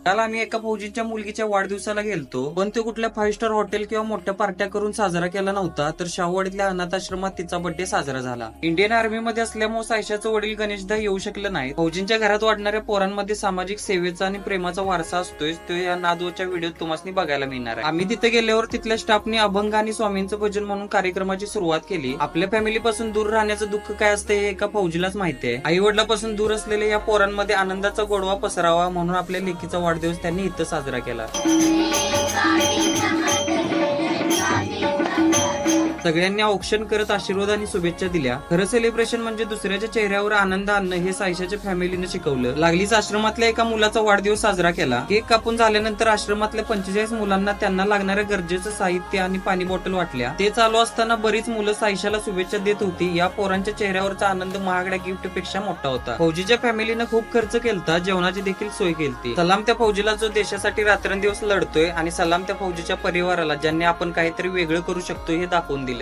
काल आम्ही एका फौजींच्या मुलगीच्या वाढदिवसाला गेलतो, पण तो कुठल्या 5 स्टार हॉटेल किंवा मोठ्या पार्ट्या करून साजरा केला नव्हता, तर शाहूवाडीतल्या अनाथ आश्रमात तिचा बर्थडे साजरा झाला. इंडियन आर्मी मध्ये असल्यामुळे सायशाचं वडील गणेशदा येऊ शकले नाही. फौजींच्या घरात वाढणाऱ्या पोरांमध्ये सामाजिक सेवेचा आणि प्रेमाचा वारसा असतोय, तो या नादवच्या व्हिडिओत तुम्हाला बघायला मिळणार आहे. आम्ही तिथे गेल्यावर तिथल्या स्टाफनी अभंग आणि स्वामींचं भजन म्हणून कार्यक्रमाची सुरुवात केली. आपल्या फॅमिली पासून दूर राहण्याचं दुःख काय असतं हे एका फौजीलाच माहिती आहे. आई वडिलांपासून दूर असलेल्या या पोरांमध्ये आनंदाचा गोडवा पसरावा म्हणून आपल्या लेकीचा वाढदिवस त्यांनी इथं साजरा केला. सगळ्यांनी औक्षण करत आशीर्वाद आणि शुभेच्छा दिल्या. खरं सेलिब्रेशन म्हणजे दुसऱ्याच्या चेहऱ्यावर आनंद आणणं हे सायशाच्या फॅमिलीने शिकवलं. लागलीच आश्रमातल्या एका मुलाचा वाढदिवस साजरा केला. केक कापून झाल्यानंतर आश्रमातल्या 45 मुलांना त्यांना लागणाऱ्या गरजेचं साहित्य आणि पाणी बॉटल वाटल्या. ते चालू असताना बरीच मुलं सायशाला शुभेच्छा देत होती. या पोरांच्या चेहऱ्यावरचा आनंद महागड्या गिफ्ट पेक्षा मोठा होता. फौजीच्या फॅमिलीनं खूप खर्च केलता, जेवणाची देखील सोय केलती. सलाम त्या फौजीला जो देशासाठी रात्रंदिवस लढतोय, आणि सलाम त्या फौजीच्या परिवाराला ज्यांनी आपण काहीतरी वेगळं करू शकतो हे दाखवून दिलं.